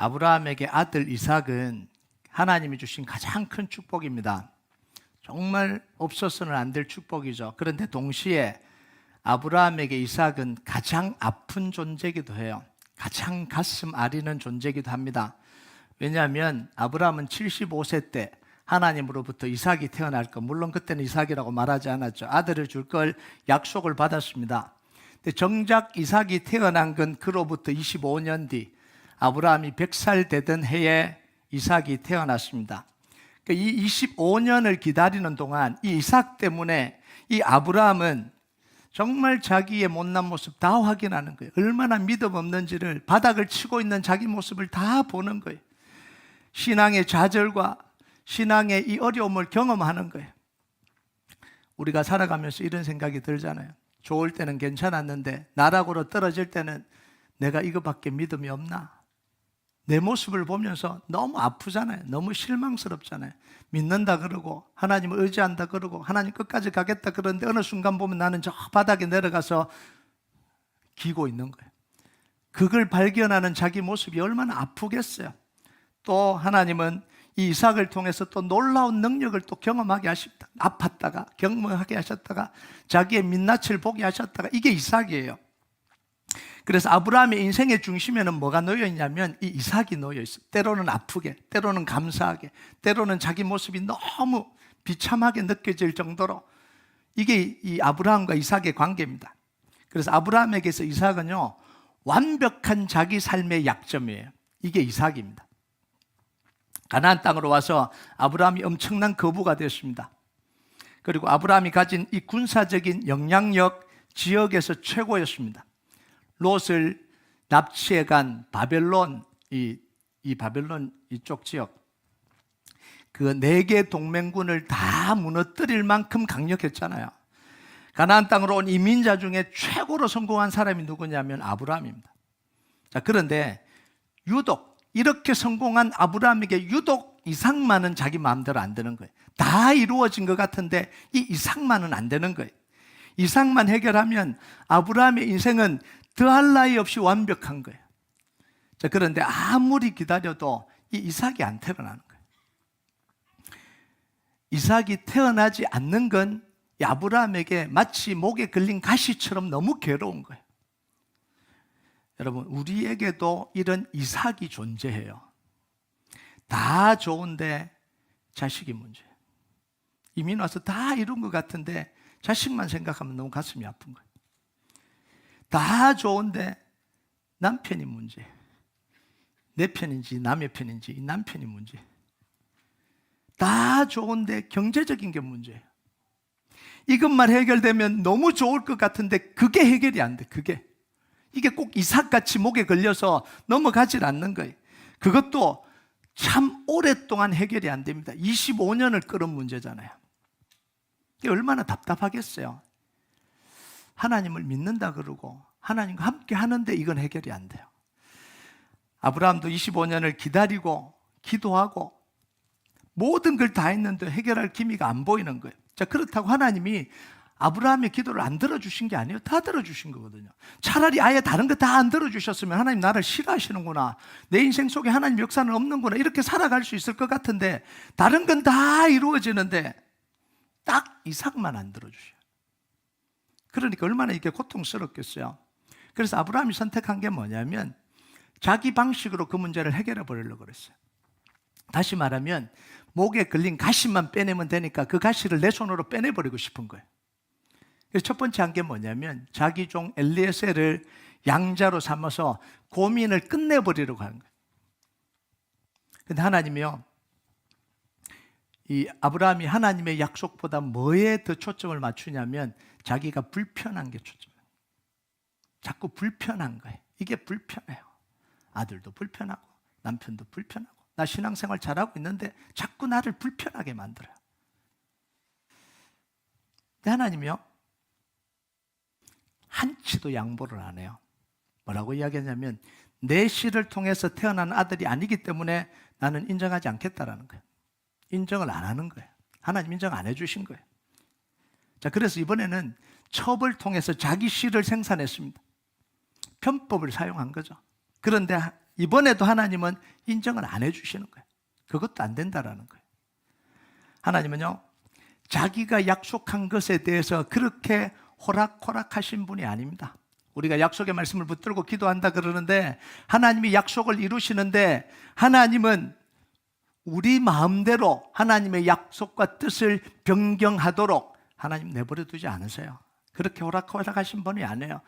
아브라함에게 아들 이삭은 하나님이 주신 가장 큰 축복입니다. 정말 없어서는 안 될 축복이죠. 그런데 동시에 아브라함에게 이삭은 가장 아픈 존재이기도 해요. 가장 가슴 아리는 존재이기도 합니다. 왜냐하면 아브라함은 75세 때 하나님으로부터 이삭이 태어날 것, 물론 그때는 이삭이라고 말하지 않았죠. 아들을 줄 걸 약속을 받았습니다. 근데 정작 이삭이 태어난 건 그로부터 25년 뒤 아브라함이 100살 되던 해에 이삭이 태어났습니다. 이 25년을 기다리는 동안 이 이삭 때문에 이 아브라함은 정말 자기의 못난 모습 다 확인하는 거예요. 얼마나 믿음 없는지를, 바닥을 치고 있는 자기 모습을 다 보는 거예요. 신앙의 좌절과 신앙의 이 어려움을 경험하는 거예요. 우리가 살아가면서 이런 생각이 들잖아요. 좋을 때는 괜찮았는데 나락으로 떨어질 때는 내가 이거밖에 믿음이 없나? 내 모습을 보면서 너무 아프잖아요. 너무 실망스럽잖아요. 믿는다 그러고 하나님을 의지한다 그러고 하나님 끝까지 가겠다 그러는데 어느 순간 보면 나는 저 바닥에 내려가서 기고 있는 거예요. 그걸 발견하는 자기 모습이 얼마나 아프겠어요. 또 하나님은 이 이삭을 통해서 또 놀라운 능력을 또 경험하게 하셨다. 아팠다가 경험하게 하셨다가 자기의 민낯을 보게 하셨다가, 이게 이삭이에요. 그래서 아브라함의 인생의 중심에는 뭐가 놓여 있냐면 이 이삭이 놓여 있어요. 때로는 아프게, 때로는 감사하게, 때로는 자기 모습이 너무 비참하게 느껴질 정도로, 이게 이 아브라함과 이삭의 관계입니다. 그래서 아브라함에게서 이삭은요, 완벽한 자기 삶의 약점이에요. 이게 이삭입니다. 가나안 땅으로 와서 아브라함이 엄청난 거부가 됐습니다. 그리고 아브라함이 가진 이 군사적인 영향력, 지역에서 최고였습니다. 롯을 납치해 간 바벨론, 이 바벨론 이쪽 지역, 그 4개 동맹군을 다 무너뜨릴 만큼 강력했잖아요. 가나안 땅으로 온 이민자 중에 최고로 성공한 사람이 누구냐면 아브라함입니다. 자, 그런데 유독 이렇게 성공한 아브라함에게 유독 이삭만은 자기 마음대로 안 되는 거예요. 다 이루어진 것 같은데 이 이삭만은 안 되는 거예요. 이삭만 해결하면 아브라함의 인생은 더할 나위 없이 완벽한 거예요. 자, 그런데 아무리 기다려도 이 이삭이 안 태어나는 거예요. 이삭이 태어나지 않는 건 아브라함에게 마치 목에 걸린 가시처럼 너무 괴로운 거예요. 여러분, 우리에게도 이런 이삭이 존재해요. 다 좋은데 자식이 문제예요. 이민 와서 다 이룬 것 같은데 자식만 생각하면 너무 가슴이 아픈 거예요. 다 좋은데 남편이 문제예요. 내 편인지 남의 편인지 이 남편이 문제예요. 다 좋은데 경제적인 게 문제예요. 이것만 해결되면 너무 좋을 것 같은데 그게 해결이 안 돼. 이게 꼭 이삭같이 목에 걸려서 넘어가질 않는 거예요. 그것도 참 오랫동안 해결이 안 됩니다. 25년을 끌은 문제잖아요. 이게 얼마나 답답하겠어요. 하나님을 믿는다 그러고 하나님과 함께 하는데 이건 해결이 안 돼요. 아브라함도 25년을 기다리고 기도하고 모든 걸 다 했는데 해결할 기미가 안 보이는 거예요. 자, 그렇다고 하나님이 아브라함의 기도를 안 들어주신 게 아니에요. 다 들어주신 거거든요. 차라리 아예 다른 거 다 안 들어주셨으면 하나님 나를 싫어하시는구나, 내 인생 속에 하나님 역사는 없는구나, 이렇게 살아갈 수 있을 것 같은데 다른 건 다 이루어지는데 딱 이삭만 안 들어주셔요. 그러니까 얼마나 이게 고통스럽겠어요. 그래서 아브라함이 선택한 게 뭐냐면 자기 방식으로 그 문제를 해결해 보려고 그랬어요. 다시 말하면 목에 걸린 가시만 빼내면 되니까 그 가시를 내 손으로 빼내버리고 싶은 거예요. 그래서 첫 번째 한 게 뭐냐면 자기 종 엘리에셀을 양자로 삼아서 고민을 끝내버리려고 하는 거예요. 그런데 하나님이요, 이 아브라함이 하나님의 약속보다 뭐에 더 초점을 맞추냐면 자기가 불편한 게 초점이에요. 자꾸 불편한 거예요. 이게 불편해요. 아들도 불편하고 남편도 불편하고 나 신앙생활 잘하고 있는데 자꾸 나를 불편하게 만들어요. 근데 하나님이요, 한치도 양보를 안 해요. 뭐라고 이야기하냐면 내 씨를 통해서 태어난 아들이 아니기 때문에 나는 인정하지 않겠다라는 거예요. 인정을 안 하는 거예요. 하나님 인정 안 해주신 거예요. 자, 그래서 이번에는 첩을 통해서 자기 씨를 생산했습니다. 편법을 사용한 거죠. 그런데 이번에도 하나님은 인정을 안 해주시는 거예요. 그것도 안 된다라는 거예요. 하나님은요, 자기가 약속한 것에 대해서 그렇게 호락호락하신 분이 아닙니다. 우리가 약속의 말씀을 붙들고 기도한다 그러는데 하나님이 약속을 이루시는데 하나님은 우리 마음대로 하나님의 약속과 뜻을 변경하도록 하나님 내버려 두지 않으세요. 그렇게 호락호락하신 분이 아니에요.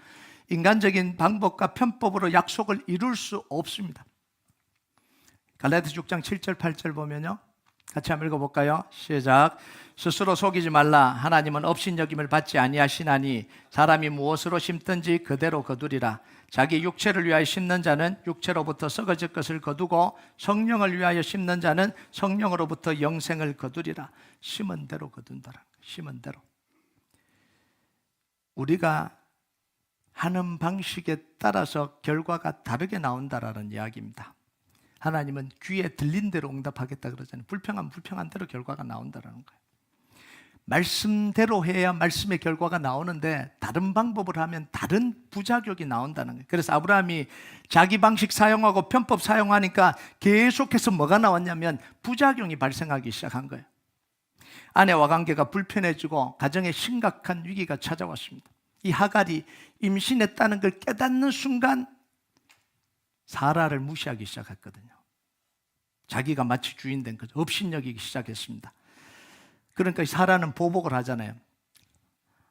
인간적인 방법과 편법으로 약속을 이룰 수 없습니다. 갈라디아서 6장 7절 8절 보면요, 같이 한번 읽어볼까요? 시작. 스스로 속이지 말라. 하나님은 업신여김을 받지 아니하시나니 사람이 무엇으로 심든지 그대로 거두리라. 자기 육체를 위하여 심는 자는 육체로부터 썩어질 것을 거두고 성령을 위하여 심는 자는 성령으로부터 영생을 거두리라. 심은 대로 거둔다라. 심은 대로. 우리가 하는 방식에 따라서 결과가 다르게 나온다라는 이야기입니다. 하나님은 귀에 들린 대로 응답하겠다 그러잖아요. 불평하면 불평한 대로 결과가 나온다라는 거예요. 말씀대로 해야 말씀의 결과가 나오는데 다른 방법을 하면 다른 부작용이 나온다는 거예요. 그래서 아브라함이 자기 방식 사용하고 편법 사용하니까 계속해서 뭐가 나왔냐면 부작용이 발생하기 시작한 거예요. 아내와 관계가 불편해지고 가정에 심각한 위기가 찾아왔습니다. 이 하갈이 임신했다는 걸 깨닫는 순간 사라를 무시하기 시작했거든요. 자기가 마치 주인 된 거죠. 업신여기기 시작했습니다. 그러니까 사라는 보복을 하잖아요.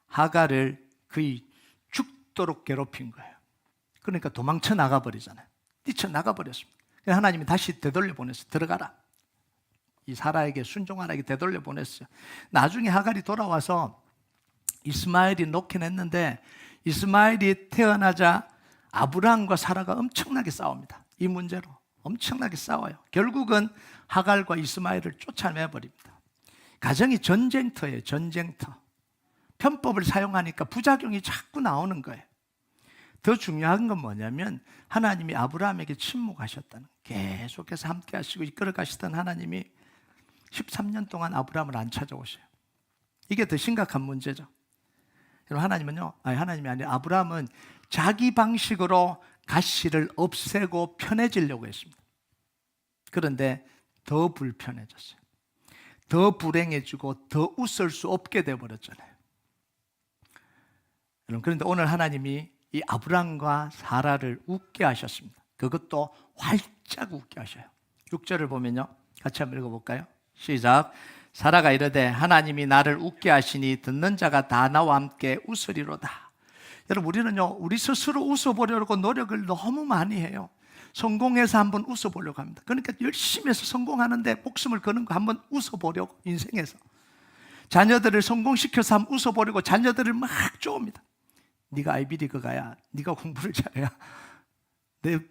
하갈을 거의 죽도록 괴롭힌 거예요. 그러니까 도망쳐 나가버리잖아요. 뛰쳐 나가버렸습니다. 하나님이 다시 되돌려 보냈어요. 들어가라. 이 사라에게 순종하라게 되돌려 보냈어요. 나중에 하갈이 돌아와서 이스마엘이 놓긴 했는데 이스마엘이 태어나자 아브라함과 사라가 엄청나게 싸웁니다. 이 문제로 엄청나게 싸워요. 결국은 하갈과 이스마엘을 쫓아내버립니다. 가정이 전쟁터예요. 전쟁터. 편법을 사용하니까 부작용이 자꾸 나오는 거예요. 더 중요한 건 뭐냐면 하나님이 아브라함에게 침묵하셨다는, 계속해서 함께 하시고 이끌어 가시던 하나님이 13년 동안 아브라함을 안 찾아오셔요. 이게 더 심각한 문제죠. 하나님은요, 하나님이 아니라 아브라함은 자기 방식으로 가시를 없애고 편해지려고 했습니다. 그런데 더 불편해졌어요. 더 불행해지고 더 웃을 수 없게 되어버렸잖아요. 그런데 오늘 하나님이 이 아브람과 사라를 웃게 하셨습니다. 그것도 활짝 웃게 하셔요. 6절을 보면요, 같이 한번 읽어볼까요? 시작. 사라가 이르되 하나님이 나를 웃게 하시니 듣는 자가 다 나와 함께 웃으리로다. 여러분, 우리는요, 우리 스스로 웃어보려고 노력을 너무 많이 해요. 성공해서 한번 웃어보려고 합니다. 그러니까 열심히 해서 성공하는데 목숨을 거는 거 한번 웃어보려고, 인생에서 자녀들을 성공시켜서 한번 웃어보려고 자녀들을 막 쪼옵니다. 네가 아이비리그 가야, 네가 공부를 잘해야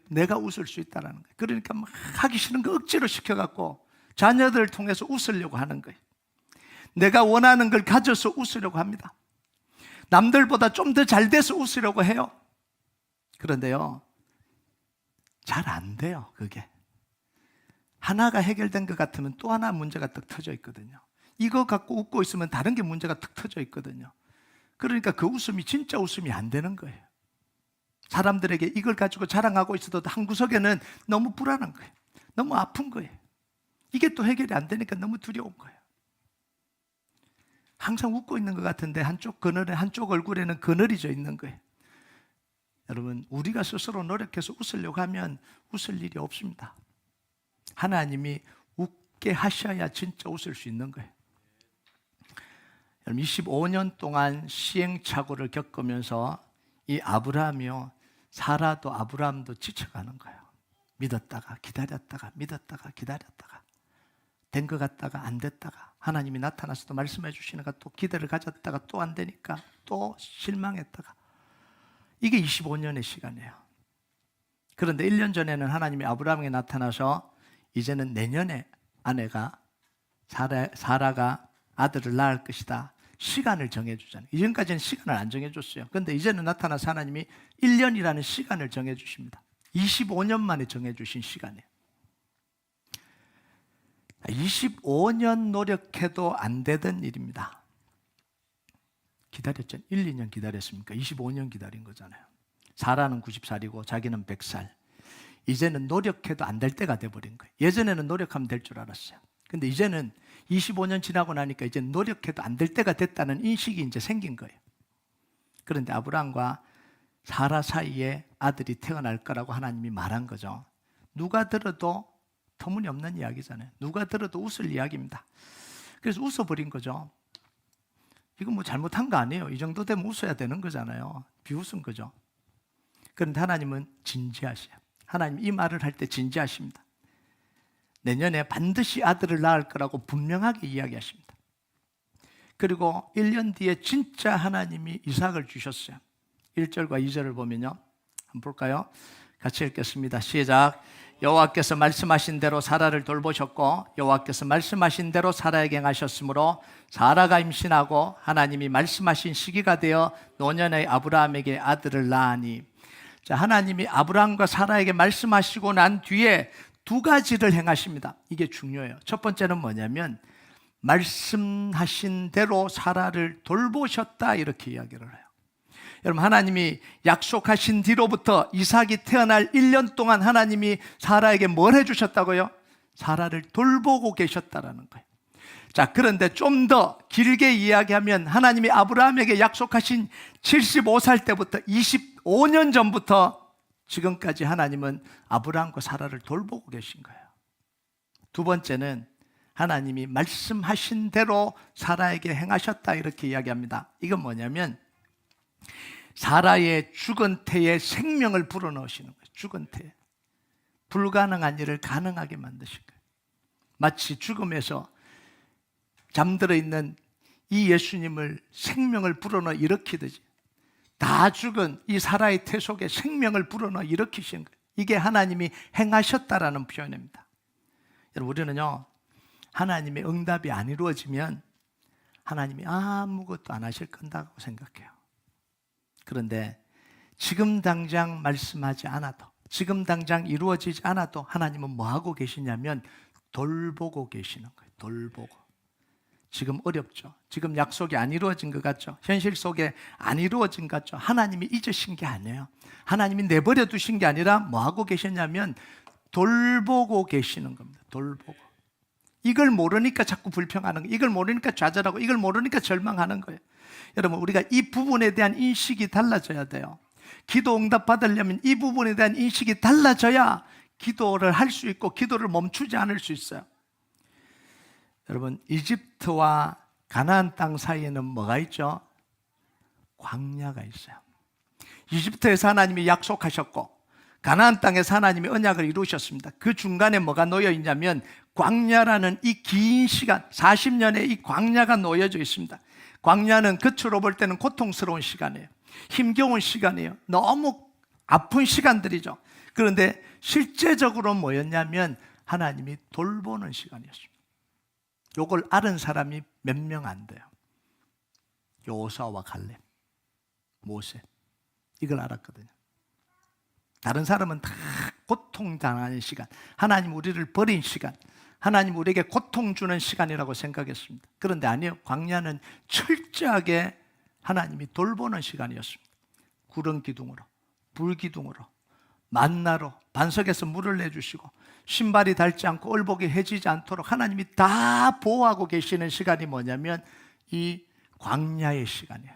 내가 웃을 수 있다는 거예요. 그러니까 막 하기 싫은 거 억지로 시켜갖고 자녀들을 통해서 웃으려고 하는 거예요. 내가 원하는 걸 가져서 웃으려고 합니다. 남들보다 좀 더 잘 돼서 웃으려고 해요. 그런데요, 잘 안 돼요. 그게 하나가 해결된 것 같으면 또 하나 문제가 딱 터져 있거든요. 이거 갖고 웃고 있으면 다른 게 문제가 탁 터져 있거든요. 그러니까 그 웃음이 진짜 웃음이 안 되는 거예요. 사람들에게 이걸 가지고 자랑하고 있어도 한 구석에는 너무 불안한 거예요. 너무 아픈 거예요. 이게 또 해결이 안 되니까 너무 두려운 거예요. 항상 웃고 있는 것 같은데 한쪽 그늘에, 한쪽 얼굴에는 그늘이 져 있는 거예요. 여러분, 우리가 스스로 노력해서 웃으려고 하면 웃을 일이 없습니다. 하나님이 웃게 하셔야 진짜 웃을 수 있는 거예요. 여러분, 25년 동안 시행착오를 겪으면서 이 아브라함이요, 사라도 아브라함도 지쳐가는 거예요. 믿었다가 기다렸다가 믿었다가 기다렸다가 된 것 같다가 안 됐다가 하나님이 나타나서 또 말씀해 주시니까 또 기대를 가졌다가 또 안 되니까 또 실망했다가, 이게 25년의 시간이에요. 그런데 1년 전에는 하나님이 아브라함에게 나타나서 이제는 내년에 아내가 사라가 아들을 낳을 것이다, 시간을 정해주잖아요. 이전까지는 시간을 안 정해줬어요. 그런데 이제는 나타나서 하나님이 1년이라는 시간을 정해주십니다. 25년 만에 정해주신 시간이에요. 25년 노력해도 안 되던 일입니다. 기다렸죠. 1, 2년 기다렸습니까? 25년 기다린 거잖아요. 사라는 90살이고 자기는 100살. 이제는 노력해도 안 될 때가 돼버린 거예요. 예전에는 노력하면 될 줄 알았어요. 근데 이제는 25년 지나고 나니까 이제 노력해도 안 될 때가 됐다는 인식이 이제 생긴 거예요. 그런데 아브라함과 사라 사이에 아들이 태어날 거라고 하나님이 말한 거죠. 누가 들어도 터무니없는 이야기잖아요. 누가 들어도 웃을 이야기입니다. 그래서 웃어버린 거죠. 이거 뭐 잘못한 거 아니에요. 이 정도 되면 웃어야 되는 거잖아요. 비웃은 거죠. 그런데 하나님은 진지하셔요. 하나님 이 말을 할 때 진지하십니다. 내년에 반드시 아들을 낳을 거라고 분명하게 이야기하십니다. 그리고 1년 뒤에 진짜 하나님이 이삭을 주셨어요. 1절과 2절을 보면요, 한번 볼까요? 같이 읽겠습니다. 시작. 여호와께서 말씀하신 대로 사라를 돌보셨고 여호와께서 말씀하신 대로 사라에게 행하셨으므로 사라가 임신하고 하나님이 말씀하신 시기가 되어 노년의 아브라함에게 아들을 낳으니. 자, 하나님이 아브라함과 사라에게 말씀하시고 난 뒤에 두 가지를 행하십니다. 이게 중요해요. 첫 번째는 뭐냐면 말씀하신 대로 사라를 돌보셨다, 이렇게 이야기를 해요. 여러분, 하나님이 약속하신 뒤로부터 이삭이 태어날 1년 동안 하나님이 사라에게 뭘 해주셨다고요? 사라를 돌보고 계셨다라는 거예요. 자, 그런데 좀 더 길게 이야기하면 하나님이 아브라함에게 약속하신 75살 때부터 25년 전부터 지금까지 하나님은 아브라함과 사라를 돌보고 계신 거예요. 두 번째는 하나님이 말씀하신 대로 사라에게 행하셨다, 이렇게 이야기합니다. 이건 뭐냐면 사라의 죽은 태에 생명을 불어넣으시는 거예요. 죽은 태에 불가능한 일을 가능하게 만드신 거예요. 마치 죽음에서 잠들어 있는 이 예수님을 생명을 불어넣어 일으키듯이 다 죽은 이 사라의 태 속에 생명을 불어넣어 일으키신 거예요. 이게 하나님이 행하셨다라는 표현입니다. 여러분, 우리는요, 하나님의 응답이 안 이루어지면 하나님이 아무것도 안 하실 건다고 생각해요. 그런데 지금 당장 말씀하지 않아도, 지금 당장 이루어지지 않아도 하나님은 뭐 하고 계시냐면 돌보고 계시는 거예요. 돌보고. 지금 어렵죠. 지금 약속이 안 이루어진 것 같죠. 현실 속에 안 이루어진 것 같죠. 하나님이 잊으신 게 아니에요. 하나님이 내버려 두신 게 아니라 뭐 하고 계셨냐면 돌보고 계시는 겁니다. 돌보고. 이걸 모르니까 자꾸 불평하는 거예요. 이걸 모르니까 좌절하고, 이걸 모르니까 절망하는 거예요. 여러분, 우리가 이 부분에 대한 인식이 달라져야 돼요. 기도 응답 받으려면 이 부분에 대한 인식이 달라져야 기도를 할 수 있고 기도를 멈추지 않을 수 있어요. 여러분, 이집트와 가나안 땅 사이에는 뭐가 있죠? 광야가 있어요. 이집트에서 하나님이 약속하셨고 가나안 땅에서 하나님이 언약을 이루셨습니다. 그 중간에 뭐가 놓여 있냐면 광야라는 이 긴 시간, 40년의 이 광야가 놓여져 있습니다. 광야는 겉으로 볼 때는 고통스러운 시간이에요. 힘겨운 시간이에요. 너무 아픈 시간들이죠. 그런데 실제적으로 뭐였냐면 하나님이 돌보는 시간이었습니다. 요걸 알은 사람이 몇 명 안 돼요. 여호수아와 갈렙, 모세, 이걸 알았거든요. 다른 사람은 다 고통당하는 시간, 하나님 우리를 버린 시간, 하나님 우리에게 고통 주는 시간이라고 생각했습니다. 그런데 아니에요. 광야는 철저하게 하나님이 돌보는 시간이었습니다. 구름 기둥으로, 불 기둥으로, 만나로 반석에서 물을 내주시고 신발이 닳지 않고 얼복이 해지지 않도록 하나님이 다 보호하고 계시는 시간이 뭐냐면 이 광야의 시간이에요.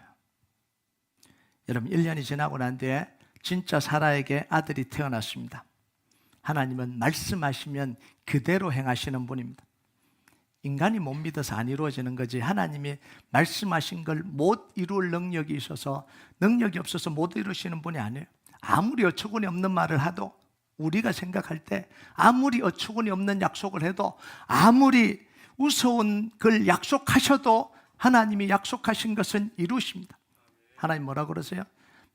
여러분, 1년이 지나고 난 뒤에 진짜 사라에게 아들이 태어났습니다. 하나님은 말씀하시면 그대로 행하시는 분입니다. 인간이 못 믿어서 안 이루어지는 거지, 하나님이 말씀하신 걸 못 이룰 능력이 있어서, 능력이 없어서 못 이루시는 분이 아니에요. 아무리 어처구니 없는 말을 해도, 우리가 생각할 때 아무리 어처구니 없는 약속을 해도, 아무리 우스운 걸 약속하셔도 하나님이 약속하신 것은 이루십니다. 하나님 뭐라고 그러세요?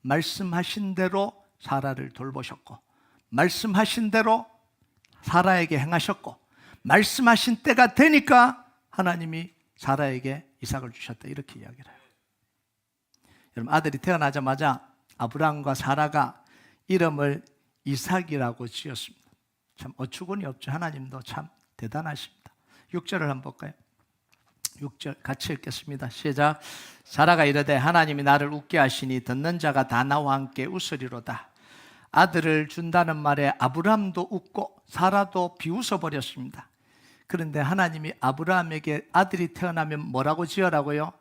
말씀하신 대로 사라를 돌보셨고, 말씀하신 대로 사라에게 행하셨고, 말씀하신 때가 되니까 하나님이 사라에게 이삭을 주셨다, 이렇게 이야기를 해요. 여러분, 아들이 태어나자마자 아브라함과 사라가 이름을 이삭이라고 지었습니다. 참 어처구니 없죠. 하나님도 참 대단하십니다. 6절을 한번 볼까요? 6절 같이 읽겠습니다. 시작. 사라가 이르되 하나님이 나를 웃게 하시니 듣는 자가 다 나와 함께 웃으리로다. 아들을 준다는 말에 아브라함도 웃고 사라도 비웃어 버렸습니다. 그런데 하나님이 아브라함에게 아들이 태어나면 뭐라고 지어라고요?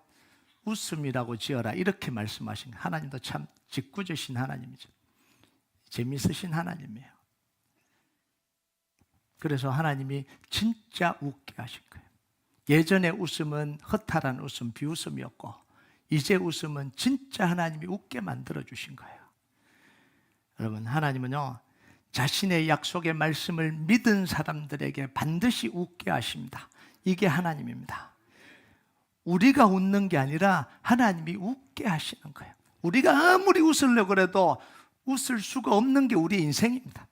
웃음이라고 지어라, 이렇게 말씀하신 거예요. 하나님도 참 짓궂으신 하나님이죠. 재미있으신 하나님이에요. 그래서 하나님이 진짜 웃게 하신 거예요. 예전의 웃음은 허탈한 웃음, 비웃음이었고 이제 웃음은 진짜 하나님이 웃게 만들어 주신 거예요. 여러분, 하나님은요, 자신의 약속의 말씀을 믿은 사람들에게 반드시 웃게 하십니다. 이게 하나님입니다. 우리가 웃는 게 아니라 하나님이 웃게 하시는 거예요. 우리가 아무리 웃으려고 해도 웃을 수가 없는 게 우리 인생입니다.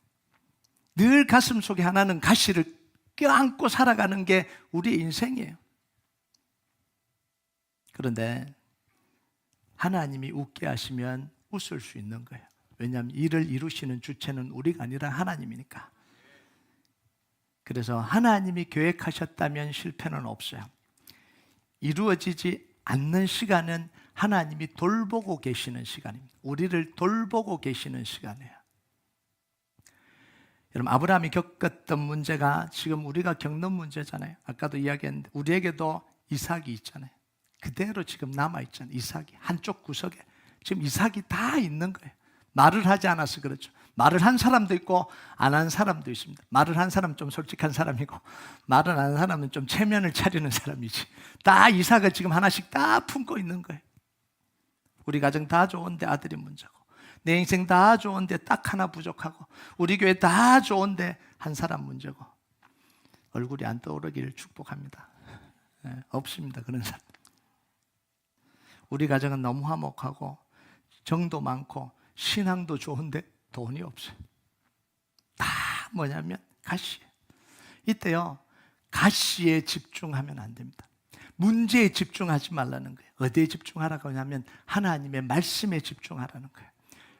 늘 가슴 속에 하나는 가시를 껴안고 살아가는 게 우리 인생이에요. 그런데 하나님이 웃게 하시면 웃을 수 있는 거예요. 왜냐하면 일을 이루시는 주체는 우리가 아니라 하나님이니까. 그래서 하나님이 계획하셨다면 실패는 없어요. 이루어지지 않는 시간은 하나님이 돌보고 계시는 시간입니다. 우리를 돌보고 계시는 시간이에요. 여러분, 아브라함이 겪었던 문제가 지금 우리가 겪는 문제잖아요. 아까도 이야기했는데 우리에게도 이삭이 있잖아요. 그대로 지금 남아있잖아요. 이삭이 한쪽 구석에 지금 이삭이 다 있는 거예요. 말을 하지 않아서 그렇죠. 말을 한 사람도 있고 안 한 사람도 있습니다. 말을 한 사람은 좀 솔직한 사람이고 말을 안 한 사람은 좀 체면을 차리는 사람이지. 다 이삭을 지금 하나씩 다 품고 있는 거예요. 우리 가정 다 좋은데 아들이 문제고, 내 인생 다 좋은데 딱 하나 부족하고, 우리 교회 다 좋은데 한 사람 문제고, 얼굴이 안 떠오르기를 축복합니다. 네, 없습니다, 그런 사람. 우리 가정은 너무 화목하고 정도 많고 신앙도 좋은데 돈이 없어요. 다 뭐냐면 가시예요. 이때요, 가시에 집중하면 안 됩니다. 문제에 집중하지 말라는 거예요. 어디에 집중하라고 하냐면 하나님의 말씀에 집중하라는 거예요.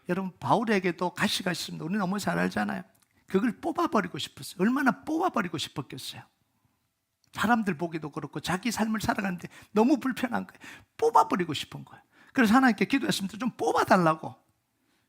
여러분, 바울에게도 가시가 있습니다. 우리 너무 잘 알잖아요. 그걸 뽑아버리고 싶었어요. 얼마나 뽑아버리고 싶었겠어요. 사람들 보기도 그렇고 자기 삶을 살아가는데 너무 불편한 거예요. 뽑아버리고 싶은 거예요. 그래서 하나님께 기도했습니다. 좀 뽑아달라고.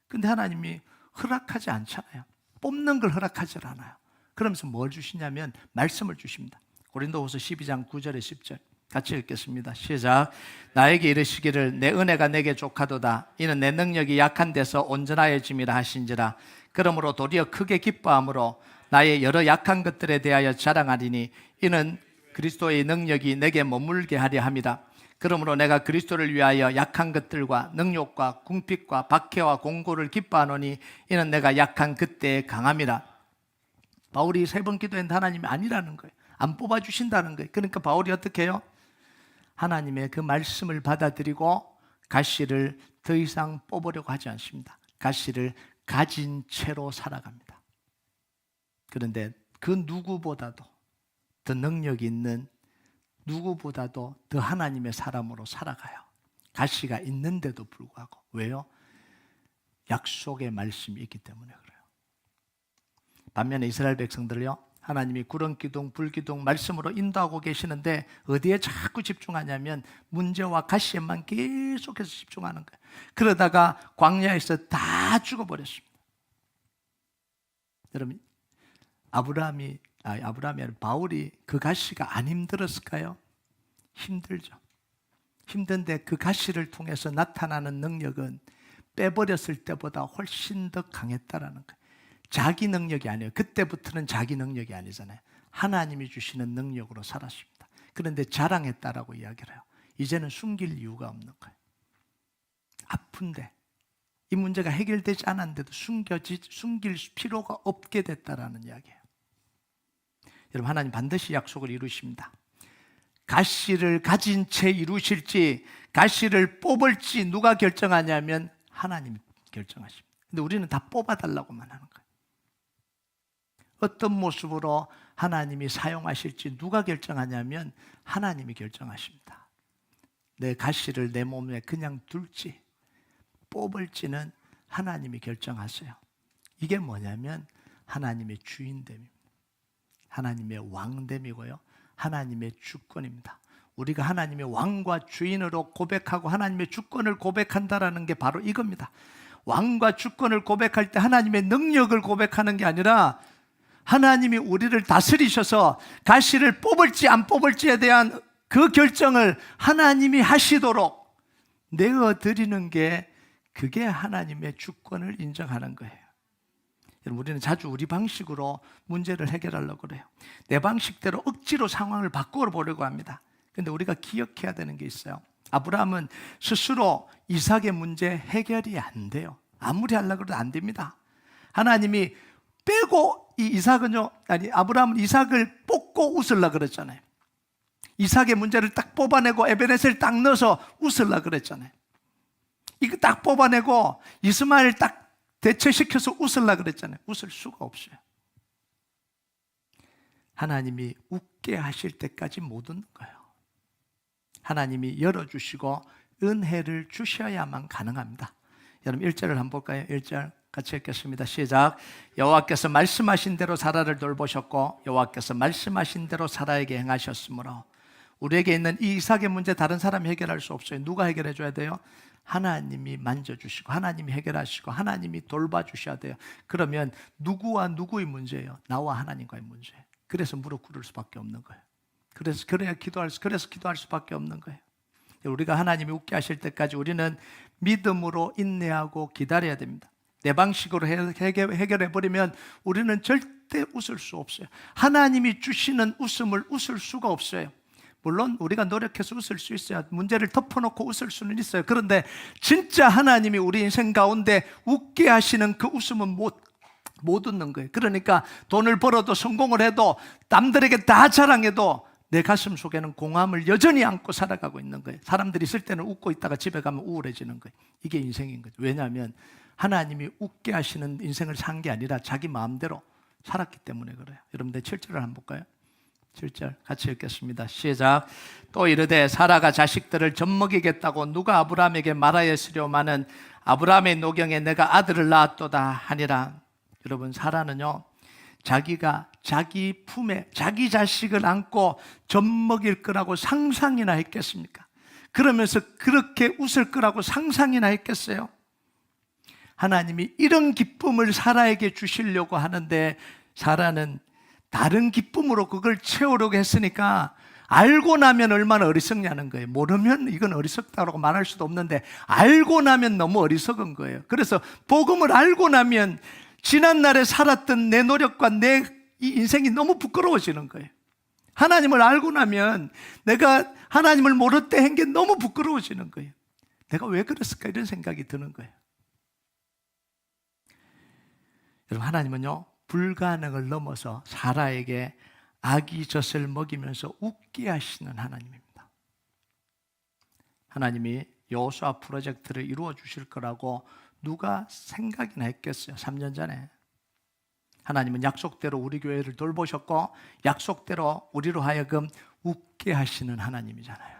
근데 하나님이 허락하지 않잖아요. 뽑는 걸 허락하지 않아요. 그러면서 뭘 주시냐면 말씀을 주십니다. 고린도후서 12장 9절에 10절 같이 읽겠습니다. 시작. 나에게 이르시기를 내 은혜가 내게 족하도다. 이는 내 능력이 약한 데서 온전하여짐이라 하신지라. 그러므로 도리어 크게 기뻐함으로 나의 여러 약한 것들에 대하여 자랑하리니 이는 그리스도의 능력이 내게 머물게 하려 함이라. 그러므로 내가 그리스도를 위하여 약한 것들과 능욕과 궁핍과 박해와 공고를 기뻐하노니 이는 내가 약한 그때에 강함이라. 바울이 3번 기도했는데 하나님이 아니라는 거예요. 안 뽑아주신다는 거예요. 그러니까 바울이 어떻게 해요? 하나님의 그 말씀을 받아들이고 가시를 더 이상 뽑으려고 하지 않습니다. 가시를 가진 채로 살아갑니다. 그런데 그 누구보다도 더 능력이 있는, 누구보다도 더 하나님의 사람으로 살아가요. 가시가 있는데도 불구하고. 왜요? 약속의 말씀이 있기 때문에 그래요. 반면에 이스라엘 백성들요, 하나님이 구름 기둥, 불 기둥 말씀으로 인도하고 계시는데 어디에 자꾸 집중하냐면 문제와 가시에만 계속해서 집중하는 거예요. 그러다가 광야에서 다 죽어버렸습니다. 여러분, 아브라함이 아니라 바울이 그 가시가 안 힘들었을까요? 힘들죠. 힘든데 그 가시를 통해서 나타나는 능력은 빼버렸을 때보다 훨씬 더 강했다라는 거예요. 자기 능력이 아니에요. 그때부터는 자기 능력이 아니잖아요. 하나님이 주시는 능력으로 살았습니다. 그런데 자랑했다라고 이야기를 해요. 이제는 숨길 이유가 없는 거예요. 아픈데 이 문제가 해결되지 않았는데도 숨길 필요가 없게 됐다라는 이야기예요. 여러분, 하나님 반드시 약속을 이루십니다. 가시를 가진 채 이루실지 가시를 뽑을지 누가 결정하냐면 하나님이 결정하십니다. 근데 우리는 다 뽑아달라고만 하는 거예요. 어떤 모습으로 하나님이 사용하실지 누가 결정하냐면 하나님이 결정하십니다. 내 가시를 내 몸에 그냥 둘지 뽑을지는 하나님이 결정하세요. 이게 뭐냐면 하나님의 주인됨입니다. 하나님의 왕됨이고요, 하나님의 주권입니다. 우리가 하나님의 왕과 주인으로 고백하고 하나님의 주권을 고백한다라는 게 바로 이겁니다. 왕과 주권을 고백할 때 하나님의 능력을 고백하는 게 아니라 하나님이 우리를 다스리셔서 가시를 뽑을지 안 뽑을지에 대한 그 결정을 하나님이 하시도록 내어드리는 게, 그게 하나님의 주권을 인정하는 거예요. 여러분, 우리는 자주 우리 방식으로 문제를 해결하려고 그래요. 내 방식대로 억지로 상황을 바꾸어 보려고 합니다. 그런데 우리가 기억해야 되는 게 있어요. 아브라함은 스스로 이삭의 문제 해결이 안 돼요. 아무리 하려고 해도 안 됩니다. 하나님이 빼고 아브라함은 이삭을 뽑고 웃으려고 그랬잖아요. 이삭의 문제를 딱 뽑아내고 에베네셀을 딱 넣어서 웃으려고 그랬잖아요. 이거 딱 뽑아내고 이스마엘 딱 대체시켜서 웃으려고 그랬잖아요. 웃을 수가 없어요. 하나님이 웃게 하실 때까지 못 웃는 거예요. 하나님이 열어주시고 은혜를 주셔야만 가능합니다. 여러분 1절을 한번 볼까요? 1절 같이 읽겠습니다. 시작. 여호와께서 말씀하신 대로 사라를 돌보셨고 여호와께서 말씀하신 대로 사라에게 행하셨으므로. 우리에게 있는 이 이삭의 문제 다른 사람이 해결할 수 없어요. 누가 해결해 줘야 돼요? 하나님이 만져주시고 하나님이 해결하시고 하나님이 돌봐주셔야 돼요. 그러면 누구와 누구의 문제예요? 나와 하나님과의 문제예요. 그래서 무릎 꿇을 수밖에 없는 거예요. 그래서 기도할 수밖에 없는 거예요. 우리가 하나님이 웃게 하실 때까지 우리는 믿음으로 인내하고 기다려야 됩니다. 내 방식으로 해결해버리면 우리는 절대 웃을 수 없어요. 하나님이 주시는 웃음을 웃을 수가 없어요. 물론 우리가 노력해서 웃을 수 있어요. 문제를 덮어놓고 웃을 수는 있어요. 그런데 진짜 하나님이 우리 인생 가운데 웃게 하시는 그 웃음은 못 웃는 거예요. 그러니까 돈을 벌어도 성공을 해도 남들에게 다 자랑해도 내 가슴 속에는 공함을 여전히 안고 살아가고 있는 거예요. 사람들이 있을 때는 웃고 있다가 집에 가면 우울해지는 거예요. 이게 인생인 거죠. 왜냐하면 하나님이 웃게 하시는 인생을 산 게 아니라 자기 마음대로 살았기 때문에 그래요. 여러분들 7절을 한번 볼까요? 7절 같이 읽겠습니다. 시작. 또 이르되 사라가 자식들을 젖먹이겠다고 누가 아브라함에게 말하였으려마는 아브라함의 노경에 내가 아들을 낳았도다 하니라. 여러분, 사라는요 자기가 자기 품에 자기 자식을 안고 젖먹일 거라고 상상이나 했겠습니까? 그러면서 그렇게 웃을 거라고 상상이나 했겠어요? 하나님이 이런 기쁨을 사라에게 주시려고 하는데 사라는 다른 기쁨으로 그걸 채우려고 했으니까 알고 나면 얼마나 어리석냐는 거예요. 모르면 이건 어리석다고 말할 수도 없는데 알고 나면 너무 어리석은 거예요. 그래서 복음을 알고 나면 지난날에 살았던 내 노력과 내 이 인생이 너무 부끄러워지는 거예요. 하나님을 알고 나면 내가 하나님을 모를 때 한 게 너무 부끄러워지는 거예요. 내가 왜 그랬을까 이런 생각이 드는 거예요. 여러분, 하나님은요 불가능을 넘어서 사라에게 아기 젖을 먹이면서 웃게 하시는 하나님입니다. 하나님이 여호수아 프로젝트를 이루어 주실 거라고 누가 생각이나 했겠어요? 3년 전에 하나님은 약속대로 우리 교회를 돌보셨고 약속대로 우리로 하여금 웃게 하시는 하나님이잖아요.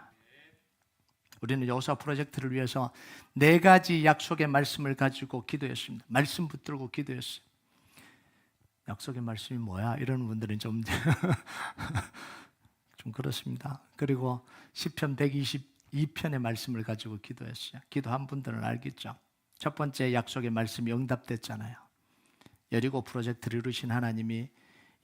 우리는 여호수아 프로젝트를 위해서 4가지 약속의 말씀을 가지고 기도했습니다. 말씀 붙들고 기도했어요. 약속의 말씀이 뭐야? 이런 분들은 좀 그렇습니다. 그리고 시편 122편의 말씀을 가지고 기도했어요. 기도한 분들은 알겠죠. 첫 번째 약속의 말씀이 응답됐잖아요. 여리고 프로젝트를 이루신 하나님이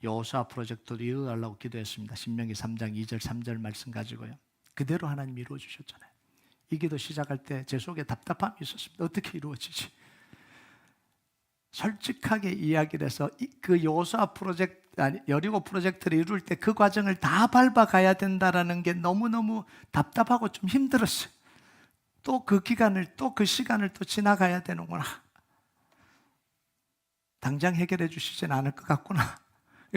여호수아 프로젝트를 이루어달라고 기도했습니다. 신명기 3장 2절 3절 말씀 가지고요. 그대로 하나님이 이루어 주셨잖아요. 이 기도 시작할 때 제 속에 답답함이 있었습니다. 어떻게 이루어지지? 솔직하게 이야기를 해서 그 여호수아 여리고 프로젝트를 이룰 때 그 과정을 다 밟아가야 된다는 게 너무너무 답답하고 좀 힘들었어요. 또 그 기간을 또 그 시간을 또 지나가야 되는구나. 당장 해결해 주시진 않을 것 같구나.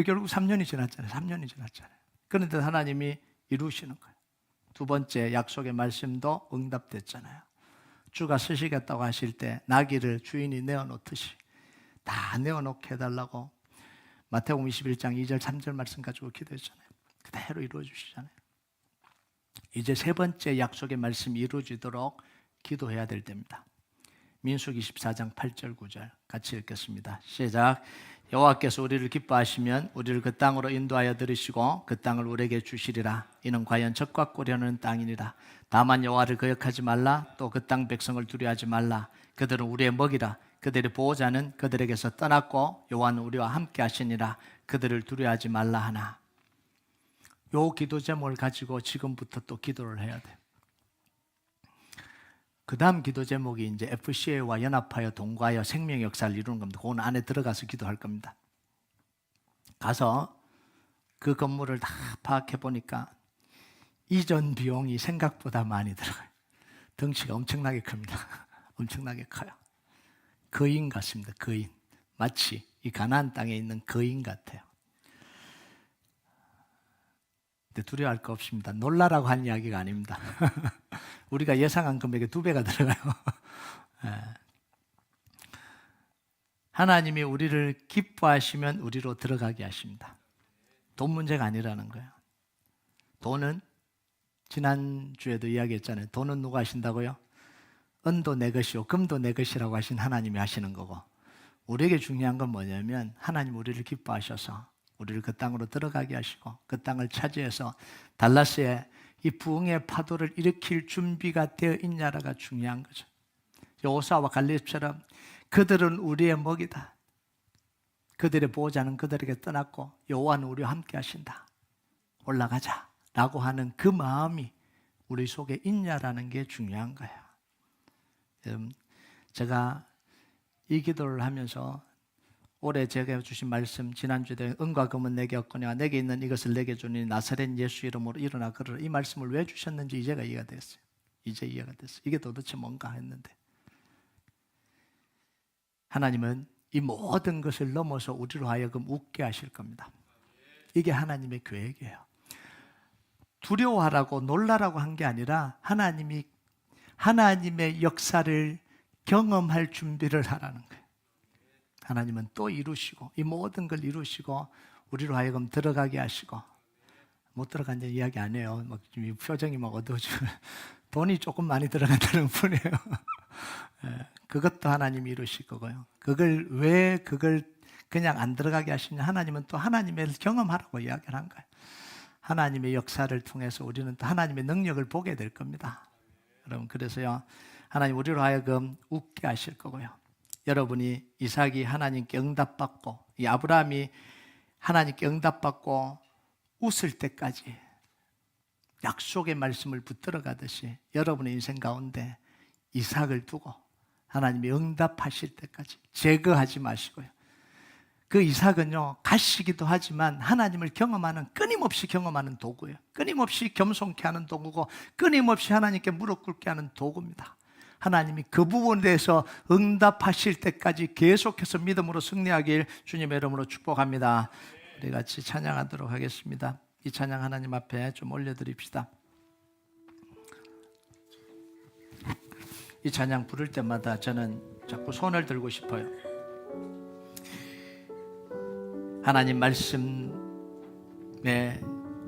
결국 3년이 지났잖아요. 3년이 지났잖아요. 그런데 하나님이 이루시는 거예요. 두 번째 약속의 말씀도 응답됐잖아요. 주가 쓰시겠다고 하실 때 나귀를 주인이 내어놓듯이 다 내어놓게 해달라고 마태복음 21장 2절 3절 말씀 가지고 기도했잖아요. 그대로 이루어 주시잖아요. 이제 세 번째 약속의 말씀이 이루어지도록 기도해야 될 때입니다. 민수기 24장 8절 9절 같이 읽겠습니다. 시작. 여호와께서 우리를 기뻐하시면 우리를 그 땅으로 인도하여 들으시고 그 땅을 우리에게 주시리라. 이는 과연 젖과 꿀이 흐르는 땅이니라. 다만 여호와를 거역하지 말라. 또 그 땅 백성을 두려워하지 말라. 그들은 우리의 먹이라. 그들의 보호자는 그들에게서 떠났고 여호와는 우리와 함께 하시니라. 그들을 두려워하지 말라 하나. 요 기도 제목을 가지고 지금부터 또 기도를 해야 돼. 그 다음 기도 제목이 이제 FCA와 연합하여 동거하여 생명의 역사를 이루는 겁니다. 그 안에 들어가서 기도할 겁니다. 가서 그 건물을 다 파악해 보니까 이전 비용이 생각보다 많이 들어가요. 덩치가 엄청나게 큽니다. 엄청나게 커요. 거인 같습니다. 거인. 마치 이 가나안 땅에 있는 거인 같아요. 근데 두려워할 거 없습니다. 놀라라고 한 이야기가 아닙니다. 우리가 예상한 금액의 2배가 들어가요. 하나님이 우리를 기뻐하시면 우리로 들어가게 하십니다. 돈 문제가 아니라는 거예요. 돈은 지난주에도 이야기했잖아요. 돈은 누가 하신다고요? 은도 내 것이요 금도 내 것이라고 하신 하나님이 하시는 거고, 우리에게 중요한 건 뭐냐면 하나님 우리를 기뻐하셔서 우리를 그 땅으로 들어가게 하시고 그 땅을 차지해서 달라스에 이 부흥의 파도를 일으킬 준비가 되어 있냐라가 중요한 거죠. 여호수아와 갈렙처럼 그들은 우리의 먹이다. 그들의 보호자는 그들에게 떠났고 여호와는 우리와 함께 하신다. 올라가자 라고 하는 그 마음이 우리 속에 있냐라는 게 중요한 거예요. 여러분, 제가 이 기도를 하면서 올해 제가 주신 말씀, 지난주에 은과 금은 내게 없거니와 내게 있는 이것을 내게 주니 나사렛 예수 이름으로 일어나 걸으라. 이 말씀을 왜 주셨는지 이제가 이해가 됐어요. 이제 이해가 됐어요. 이게 도대체 뭔가 했는데, 하나님은 이 모든 것을 넘어서 우리로 하여금 웃게 하실 겁니다. 이게 하나님의 계획이에요. 두려워하라고 놀라라고 한 게 아니라 하나님이 하나님의 역사를 경험할 준비를 하라는 거예요. 하나님은 또 이루시고 이 모든 걸 이루시고 우리로 하여금 들어가게 하시고, 못 들어간다는 이야기 안 해요. 막 표정이 막 어두워지고 돈이 조금 많이 들어간다는 뿐이에요. 그것도 하나님이 이루실 거고요. 왜 그걸 그냥 안 들어가게 하시냐? 하나님은 또 하나님의 경험하라고 이야기를 한 거예요. 하나님의 역사를 통해서 우리는 또 하나님의 능력을 보게 될 겁니다. 여러분, 그래서요, 하나님 우리로 하여금 웃게 하실 거고요. 여러분이 이삭이 하나님께 응답받고 이 아브라함이 하나님께 응답받고 웃을 때까지 약속의 말씀을 붙들어 가듯이 여러분의 인생 가운데 이삭을 두고 하나님이 응답하실 때까지 제거하지 마시고요. 그 이삭은요, 가시기도 하지만 하나님을 경험하는, 끊임없이 경험하는 도구예요. 끊임없이 겸손케 하는 도구고 끊임없이 하나님께 무릎 꿇게 하는 도구입니다. 하나님이 그 부분에 대해서 응답하실 때까지 계속해서 믿음으로 승리하길 주님의 이름으로 축복합니다. 우리 같이 찬양하도록 하겠습니다. 이 찬양 하나님 앞에 좀 올려드립시다. 이 찬양 부를 때마다 저는 자꾸 손을 들고 싶어요. 하나님 말씀에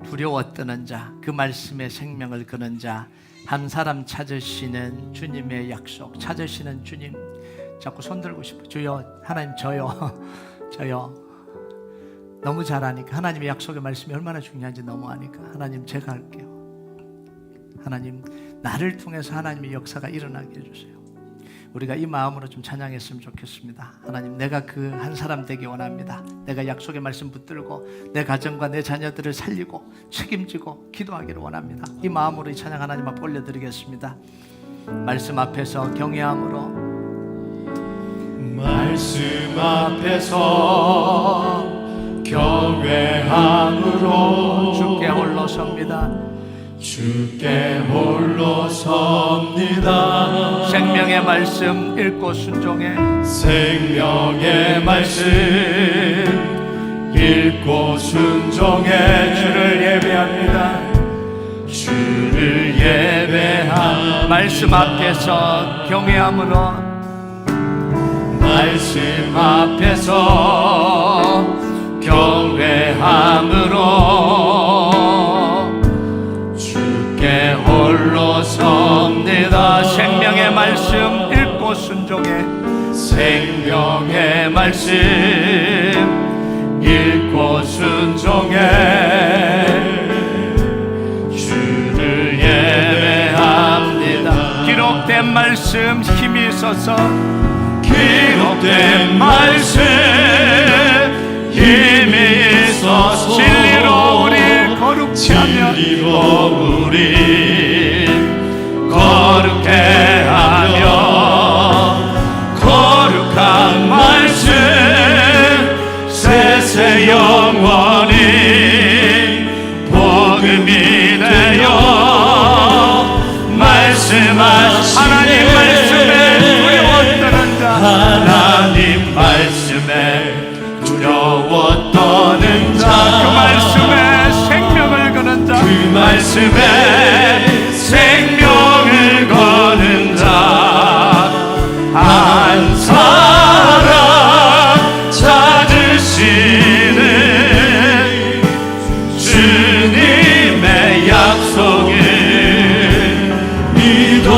두려워 떠는 자, 그 말씀에 생명을 거는 자, 한 사람 찾으시는 주님의 약속, 찾으시는 주님, 자꾸 손 들고 싶어요. 주여, 하나님 저요. 저요. 너무 잘 아니까, 하나님의 약속의 말씀이 얼마나 중요한지 너무 아니까, 하나님 제가 할게요. 하나님, 나를 통해서 하나님의 역사가 일어나게 해주세요. 우리가 이 마음으로 좀 찬양했으면 좋겠습니다. 하나님, 내가 그 한 사람 되기 원합니다. 내가 약속의 말씀 붙들고 내 가정과 내 자녀들을 살리고 책임지고 기도하기를 원합니다. 이 마음으로 이 찬양 하나님 앞에 올려드리겠습니다. 말씀 앞에서 경외함으로, 말씀 앞에서 경외함으로 주께 홀로 섭니다. 주께 홀로 섭니다. 생명의 말씀 읽고 순종해. 생명의 말씀 읽고 순종해. 주를 예배합니다. 주를 예배합니다. 말씀 앞에서 경외함으로, 말씀 앞에서 경외함으로 주께 홀로 섭니다. 생명의 말씀 읽고 순종해. 생명의 말씀 읽고 순종해. 주를 예배합니다. 기록된 말씀 힘이 있어 있어서 기록된 말씀 힘이 있어서 진리로 우리 거룩히 하며 진리로 우리 거룩해 하며 거룩한 말씀 세세 영원히 복음이 되어 말씀하시네 하나님 말씀에 두려워 떠는 자 하나님 말씀에 두려워 떠는 자 그 말씀에 생명을 거는 자 그 말씀에 생명을 거는 자 한 사람 찾으시는 주님의 약속을 믿어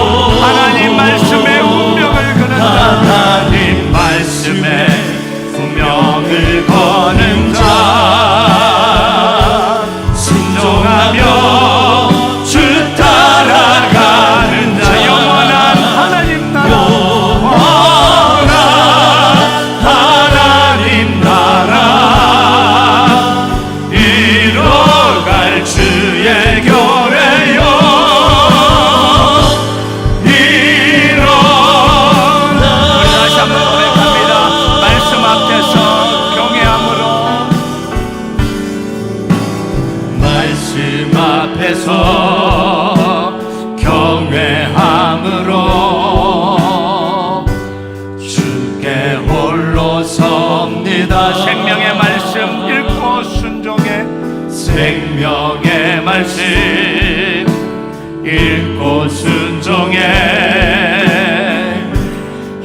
하나님 말씀에 운명을 거는 자 하나님 말씀에 운명을 거는 자 순종하며 주 따라가는 자 영원한 하나님 나라 영원한 하나님 나라 이뤄갈 주의 교회요 다시 한번 고백합니다. 말씀 앞에서 경외함으로 말씀 앞에서 경외함으로 주께 홀로 섭니다 생명의 말씀 읽고 순종해 생명의 말씀 읽고 순종해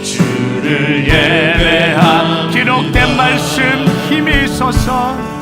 주를 예배함 기록된 말씀 힘이 있어서